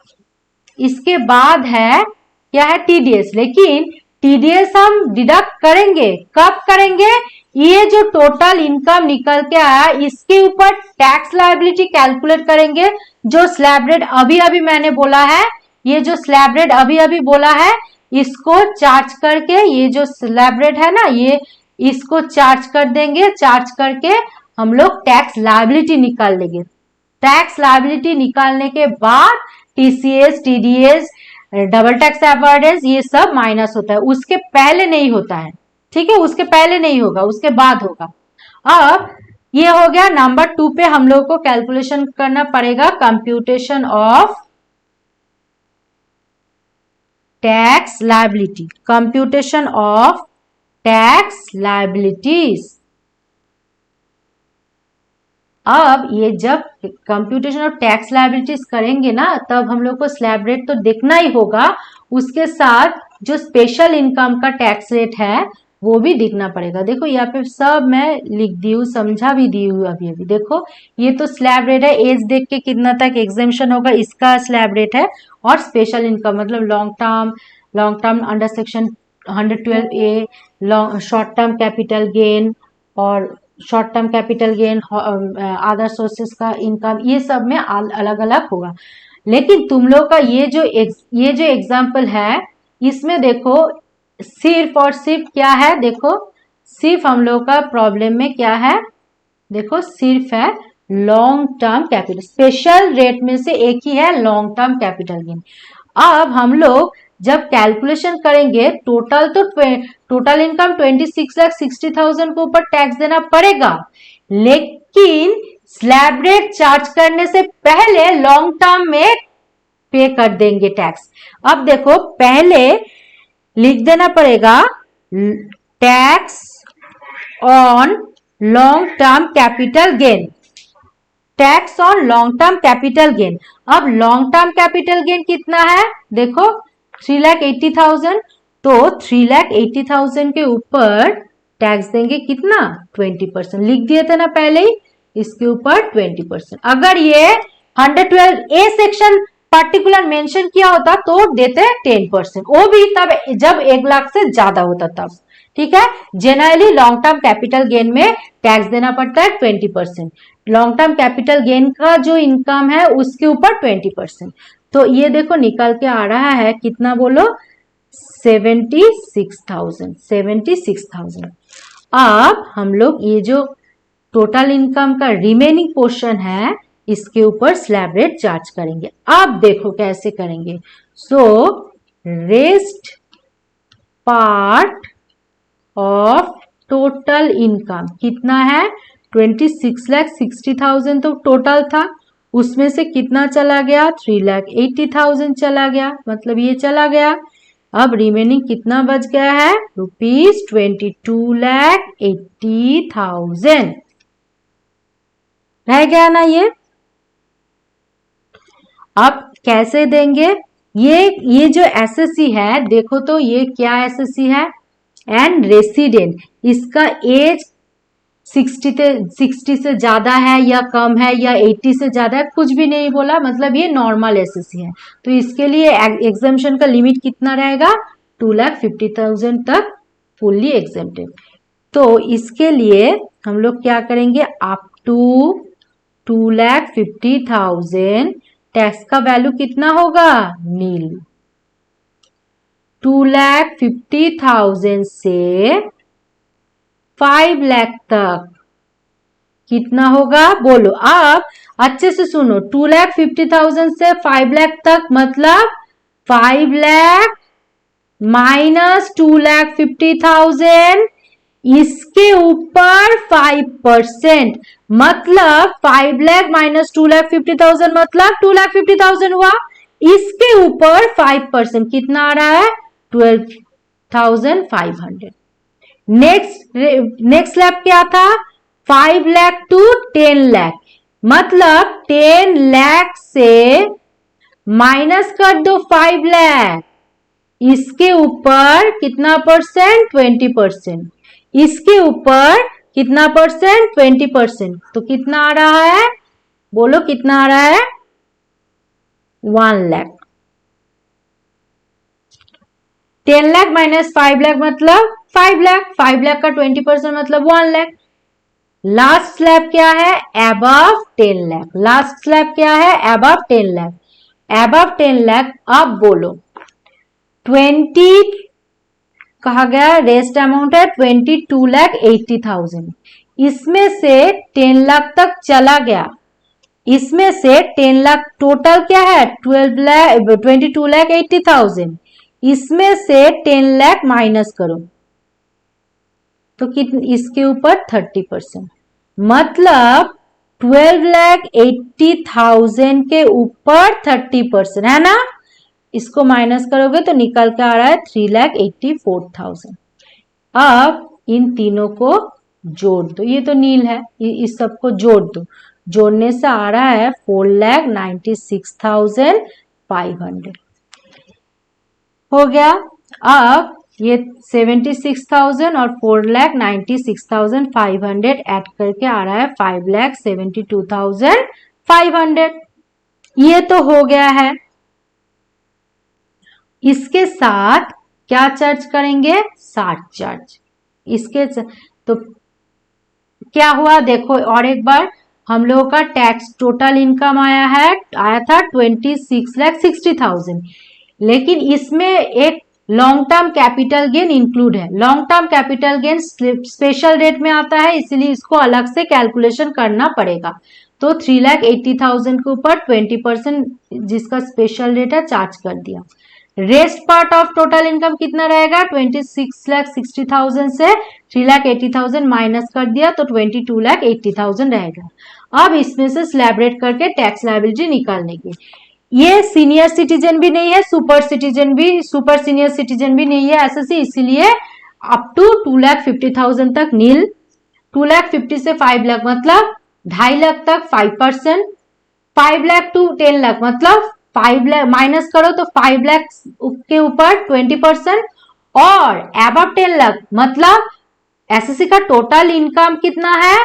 इसके बाद है क्या है, टीडीएस। लेकिन टीडीएस हम डिडक्ट करेंगे, कब करेंगे, ये जो टोटल इनकम निकल के आया इसके ऊपर टैक्स लायबिलिटी कैलकुलेट करेंगे। जो स्लैब रेट अभी अभी मैंने बोला है, ये जो स्लैब रेट अभी अभी बोला है, इसको चार्ज करके, ये जो स्लैब रेट है ना, ये इसको चार्ज कर देंगे। चार्ज करके हम लोग टैक्स लायबिलिटी निकाल लेंगे। टैक्स लायबिलिटी निकालने के बाद TCS, TDS, double tax avoidance, ये सब माइनस होता है, उसके पहले नहीं होता है। ठीक है, उसके पहले नहीं होगा, उसके बाद होगा। अब ये हो गया। नंबर 2 पे हम लोग को कैलकुलेशन करना पड़ेगा, computation of tax liability, computation of tax liabilities. अब ये जब कंप्यूटेशन ऑफ टैक्स लायबिलिटीज करेंगे ना, तब हम लोग को स्लैब रेट तो देखना ही होगा, उसके साथ जो स्पेशल इनकम का टैक्स रेट है वो भी दिखना पड़ेगा। देखो यहाँ पे सब मैं लिख दी हूँ, समझा भी दी हूँ अभी अभी। देखो ये तो स्लैब रेट है, एज देख के कितना तक एग्जेम्पशन होगा इसका स्लैब रेट है। और स्पेशल इनकम मतलब long term under section 112A, short term capital gain और short term capital gain, other sources का इनकम, ये सब में अलग अलग होगा। लेकिन तुम लोग का ये जो एग्जाम्पल है, इसमें देखो सिर्फ और सिर्फ क्या है, देखो सिर्फ हम लोग का प्रॉब्लम में क्या है, देखो सिर्फ है long term capital. Special rate में से एक ही है लॉन्ग टर्म कैपिटल गेन। अब हम लोग जब कैलकुलेशन करेंगे, टोटल इनकम 26,60,000 के ऊपर टैक्स देना पड़ेगा, लेकिन स्लैब रेट चार्ज करने से पहले लॉन्ग टर्म में पे कर देंगे टैक्स। अब देखो पहले लिख देना पड़ेगा tax on long term capital gain, tax on long term capital gain. अब लॉन्ग टर्म कैपिटल गेन कितना है, देखो 3,80,000, तो 3,80,000 के ऊपर टैक्स देंगे कितना, 20%। लिख दिए थे ना पहले ही, इसके ऊपर 20%। अगर ये 112A सेक्शन पर्टिकुलर मेंशन किया होता तो देते 10%, वो भी तब जब 1 लाख से ज्यादा होता तब। ठीक है, generally long term capital gain में टैक्स देना पड़ता है 20%। लॉन्ग टर्म कैपिटल गेन का जो इनकम है उसके ऊपर 20%। तो ये देखो निकल के आ रहा है कितना, बोलो 76,000। अब हम लोग ये जो टोटल इनकम का रिमेनिंग पोर्शन है इसके ऊपर स्लैब रेट चार्ज करेंगे। अब देखो कैसे करेंगे। So rest part of total income कितना है, 26,60,000 तो टोटल था, उसमें से कितना चला गया, 3,80,000 चला गया, मतलब ये चला गया। अब रिमेनिंग कितना बच गया है, ₹22,80,000 रह गया ना ये। अब कैसे देंगे, ये जो एसएससी है, देखो तो ये क्या एसएससी है, एंड रेसिडेंट, इसका एज 60 से ज्यादा है या कम है या 80 से ज्यादा है, कुछ भी नहीं बोला, मतलब ये नॉर्मल एसएससी है। तो इसके लिए एग्जाम्पशन का लिमिट कितना रहेगा, 2,50,000 तक फुल्ली एग्जेम्प्टेड। तो इसके लिए हम लोग क्या करेंगे, अप टू 2,50,000 टैक्स का वैल्यू कितना होगा, नील। 2,50,000 से 5 लाख तक कितना होगा, बोलो। अब अच्छे से सुनो, 2,50,000 से 5 लाख तक मतलब 5 लाख माइनस 2,50,000, इसके ऊपर 5%, मतलब 5 लाख माइनस 2,50,000 मतलब 2,50,000 हुआ, इसके ऊपर 5% कितना आ रहा है, 12,500। नेक्स्ट स्लैब क्या था, 5 लाख टू 10 लाख, मतलब 10 लाख से माइनस कर दो 5 लाख, इसके ऊपर कितना परसेंट? 20%। इसके ऊपर कितना परसेंट? 20%। तो कितना आ रहा है? बोलो कितना आ रहा है? 1 लाख। 10 लाख माइनस 5 लाख मतलब 5 लाख। 5 लाख का 20% मतलब 1 लाख। लास्ट स्लैब क्या है? अबव 10 लाख। लास्ट स्लैब क्या है? अबव 10 लाख। अबव 10 लाख। अब बोलो 20 कहा गया, रेस्ट अमाउंट है 22,80,000। इसमें से 10 लाख तक चला गया, इसमें से 10 लाख टोटल क्या है? 22,80,000। इसमें से 10 लाख माइनस करो तो कितने? इसके ऊपर 30%, मतलब 12,80,000 के ऊपर 30% है ना। इसको माइनस करोगे तो निकल के आ रहा है 3,84,000। अब इन तीनों को जोड़ दो, ये तो नील है, इस सबको जोड़ दो। जोड़ने से आ रहा है 4,96,500 हो गया। अब ये 76,000 और 4,96,500 ऐड करके आ रहा है 5,72,500। ये तो हो गया है। इसके साथ क्या चार्ज करेंगे? 60 चार्ज। इसके तो क्या हुआ देखो और एक बार, हम लोगों का टैक्स टोटल इनकम आया था 26,60,000, लेकिन इसमें एक long term capital gain include है। Long term capital gain special rate में आता है, इसलिए इसको अलग से कैलकुलेशन करना पड़ेगा। तो 3,80,000 के ऊपर 20% जिसका स्पेशल रेट है चार्ज कर दिया। Rest part of total income कितना रहेगा? 26,60,000 से 3,80,000 माइनस कर दिया तो 22,80,000 रहेगा। अब इसमें से स्लैब रेट करके टैक्स लायबिलिटी निकालने की। ये सीनियर सिटीजन भी नहीं है, सुपर सीनियर सिटीजन भी नहीं है एसएससी, इसीलिए अप टू 2,50,000 तक नील। 2,50,000 से 5 लाख मतलब 2.5 लाख तक 5%। 5 लाख टू 10 लाख मतलब 5 लाख माइनस करो तो 5 लाख के ऊपर 20%। और अबव 10 लाख मतलब एसएससी का टोटल इनकम कितना है?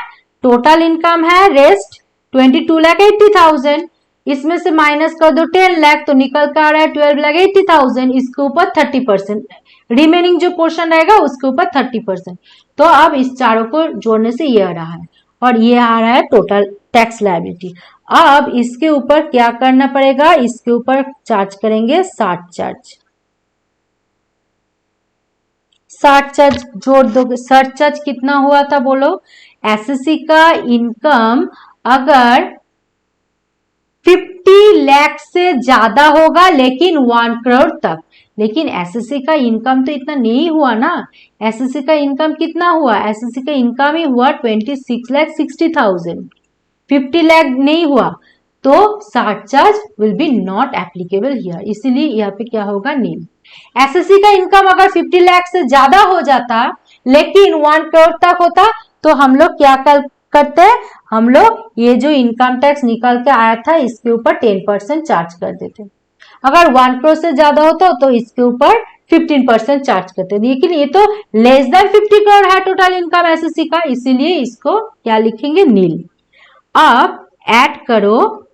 टोटल इनकम है रेस्ट 22,80,000। इसमें से माइनस कर दो 10 लाख तो निकल कर आ रहा है 12,80,000। इसके ऊपर 30%, रिमेनिंग जो पोर्शन रहेगा उसके ऊपर 30%। तो अब इस चारों को जोड़ने से ये आ रहा है और ये आ रहा है टोटल टैक्स लायबिलिटी। अब इसके ऊपर क्या करना पड़ेगा? इसके ऊपर चार्ज करेंगे 60 चार्ज। 60 चार्ज जोड़ दोगे। 60 चार्ज कितना हुआ था बोलो? एसएससी का इनकम अगर 50 लाख से ज्यादा होगा लेकिन 1 करोड़ तक, लेकिन एसएससी का इनकम तो इतना नहीं हुआ ना। एसएससी का इनकम कितना हुआ? एसएससी का इनकम ही हुआ 26,60,000, 50 लाख नहीं हुआ, तो 60 charge will be not applicable here, इसीलिए यहाँ पे क्या होगा? नील। एसएससी का इनकम अगर 50 लाख से ज्यादा हो जाता लेकिन 1 करोड़ तक होता तो हम लोग क्या करते? हम लोग ये जो इनकम टैक्स निकल के आया था इसके ऊपर 10% चार्ज कर देते। अगर 1 करोड़ से ज्यादा होता तो इसके ऊपर 15% चार्ज करते, लेकिन ये तो लेस देन 50 करोड़ है टोटल इनकम एसएससी का, इसीलिए इसको क्या लिखेंगे? नील। अब ऐड करो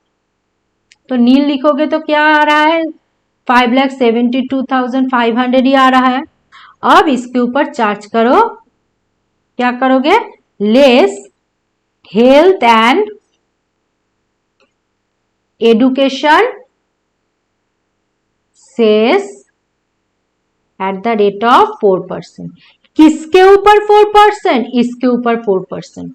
तो नील लिखोगे तो क्या आ रहा है? 5,72,500 ही आ रहा है। अब इसके ऊपर चार्ज करो, क्या करोगे? Less health and education cess at the rate of 4%। किसके ऊपर 4%? इसके ऊपर 4%।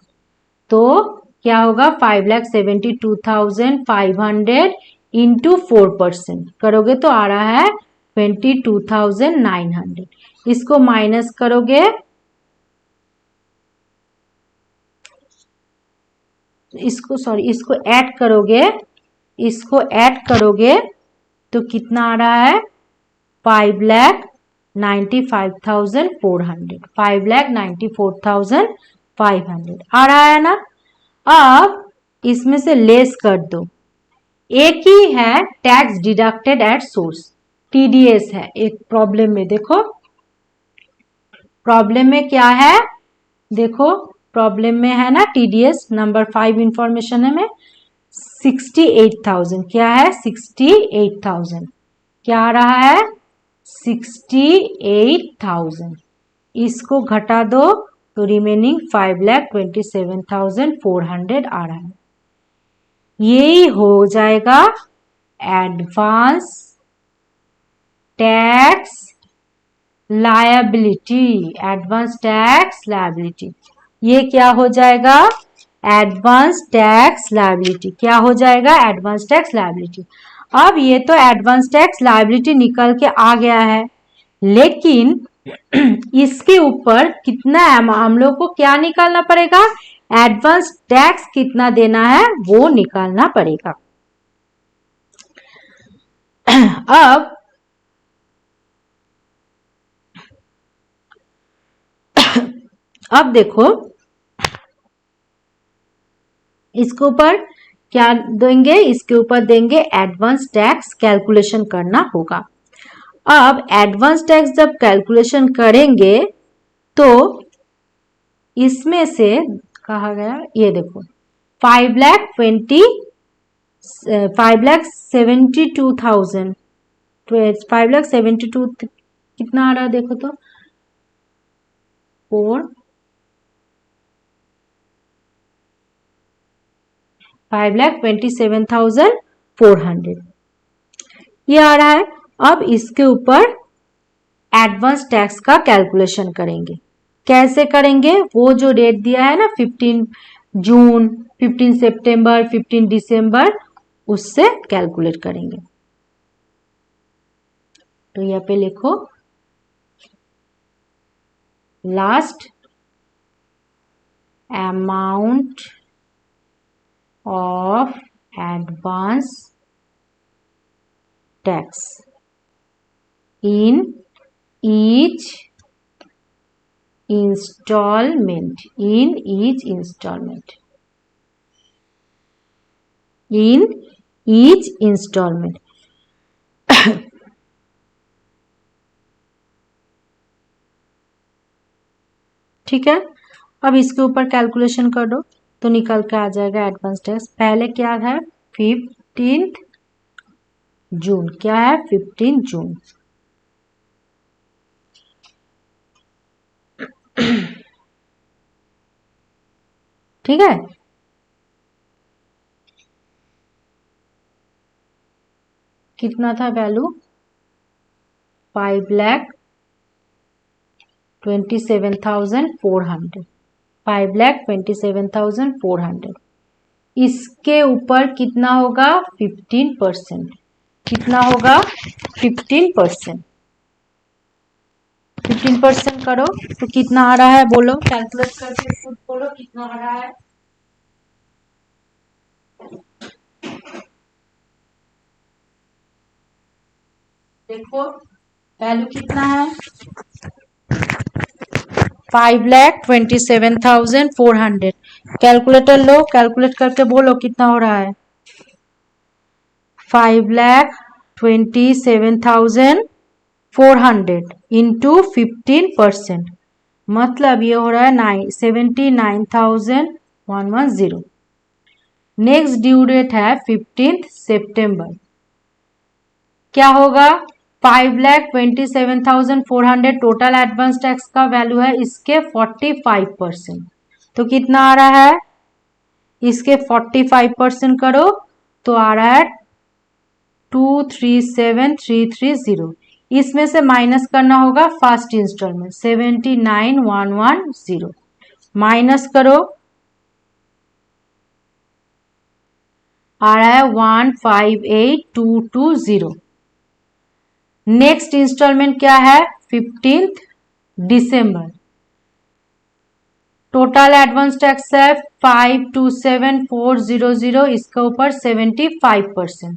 तो क्या होगा? 5,72,500 इंटू 4% करोगे तो आ रहा है 22,900। इसको माइनस करोगे, इसको ऐड करोगे, इसको ऐड करोगे तो कितना आ रहा है? 5,95,400, 5,94,500 आ रहा है ना। अब इसमें से लेस कर दो। एक ही है tax deducted at source, TDS है एक प्रॉब्लम में। देखो प्रॉब्लम में क्या है, देखो प्रॉब्लम में है ना टीडीएस नंबर 5 इंफॉर्मेशन है में 68,000 क्या है 68,000 क्या आ रहा है 68,000। इसको घटा दो तो रिमेनिंग 5,27,400 आ रहा है। यही हो जाएगा advance tax liability. Advance tax liability ये क्या हो जाएगा एडवांस टैक्स लायबिलिटी। क्या हो जाएगा एडवांस टैक्स लायबिलिटी। अब ये तो एडवांस टैक्स लायबिलिटी निकल के आ गया है, लेकिन इसके ऊपर कितना हम लोग को क्या निकालना पड़ेगा, एडवांस टैक्स कितना देना है वो निकालना पड़ेगा। अब देखो इसके ऊपर क्या देंगे, इसके ऊपर देंगे एडवांस टैक्स कैलकुलेशन करना होगा। अब एडवांस टैक्स जब कैलकुलेशन करेंगे तो इसमें से कहा गया ये देखो 5,72,000 5,72 कितना आ रहा है देखो तो 5,27,400 ये आ रहा है। अब इसके ऊपर एडवांस टैक्स का कैलकुलेशन करेंगे। कैसे करेंगे, वो जो डेट दिया है ना 15 जून 15 सितंबर 15 दिसंबर उससे कैलकुलेट करेंगे। तो यहाँ पे लिखो last amount of advance tax in each installment ठीक है। अब इसके ऊपर कैलकुलेशन कर दो तो निकल के आ जाएगा एडवांस टैक्स। पहले क्या है 15 जून क्या है 15 जून ठीक है। कितना था वैल्यू 5,27,400 5,27,400। इसके ऊपर कितना होगा 15%। कितना होगा 15%। 15% करो तो कितना आ रहा है बोलो, कैलकुलेट करके खुद बोलो कितना आ रहा है। देखो वैल्यू कितना है 5,27,400। कैलकुलेटर लो, कैलकुलेट करके बोलो कितना हो रहा है 5,27,400 इंटू 15%, मतलब ये हो रहा है 79,110। नेक्स्ट ड्यू डेट है 15 सितंबर। क्या होगा 5,27,400 टोटल एडवांस टैक्स का वैल्यू है, इसके 45%। तो कितना आ रहा है, इसके 45% करो तो आ रहा है 237,330। इसमें से माइनस करना होगा फर्स्ट इंस्टॉलमेंट 79,110 माइनस करो आ रहा है 158,220। नेक्स्ट इंस्टॉलमेंट क्या है 15 दिसंबर। टोटल एडवांस टैक्स है 527,400, इसके ऊपर 75%।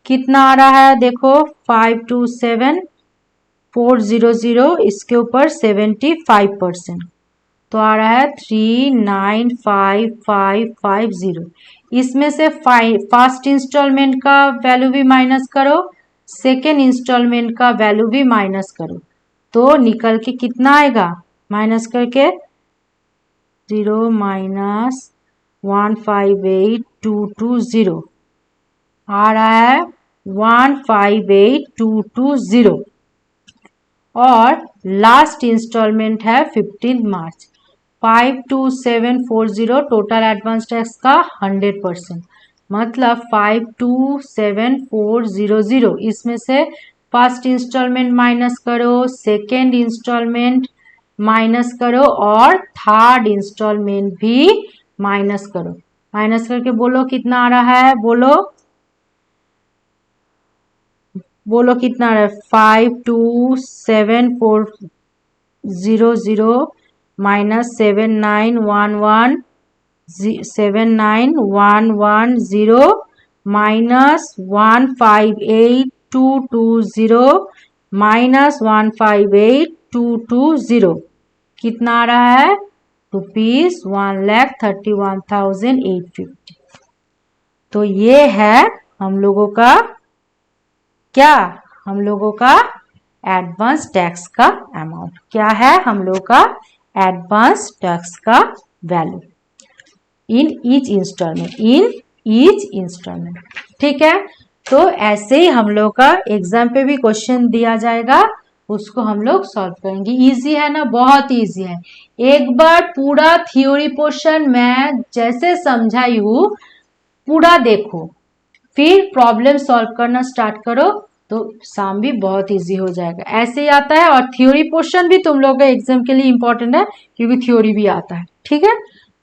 कितना आ रहा है देखो 527,400 इसके ऊपर 75%, तो आ रहा है 39,5,550। इसमें से फर्स्ट इंस्टॉलमेंट का वैल्यू भी माइनस करो सेकेंड इंस्टॉलमेंट का वैल्यू भी माइनस करो तो निकल के कितना आएगा, माइनस करके 0 माइनस 158220 आ रहा है 158220 और लास्ट इंस्टॉलमेंट है 15 मार्च 52740 टोटल एडवांस टैक्स का 100%, मतलब 527,400। इसमें से फर्स्ट इंस्टॉलमेंट माइनस करो, सेकेंड इंस्टॉलमेंट माइनस करो और थर्ड इंस्टॉलमेंट भी माइनस करो। माइनस करके बोलो कितना आ रहा है, बोलो कितना आ रहा है, 527,400 माइनस 79,110 माइनस 158,220 माइनस 158,220 कितना आ रहा है, ₹1,31,850। तो ये है हम लोगों का क्या, हम लोगों का एडवांस टैक्स का अमाउंट। क्या है हम लोगों का एडवांस टैक्स का वैल्यू इन ईच इंस्टॉलमेंट, ठीक है। तो ऐसे ही हम लोग का एग्जाम पे भी क्वेश्चन दिया जाएगा, उसको हम लोग सॉल्व करेंगे। इजी है ना, बहुत इजी है। एक बार पूरा थ्योरी पोर्शन मैं जैसे समझाई हूँ पूरा देखो, फिर प्रॉब्लम सॉल्व करना स्टार्ट करो तो सम भी बहुत इजी हो जाएगा। ऐसे ही आता है और थ्योरी पोर्शन भी तुम लोग का एग्जाम के लिए इंपॉर्टेंट है क्योंकि थ्योरी भी आता है, ठीक है।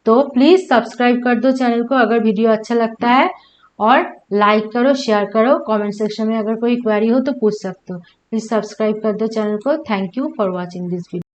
तो प्लीज सब्सक्राइब कर दो चैनल को अगर वीडियो अच्छा लगता है, और लाइक करो, शेयर करो, कमेंट सेक्शन में अगर कोई क्वेरी हो तो पूछ सकते हो। प्लीज सब्सक्राइब कर दो चैनल को। Thank you for watching this video.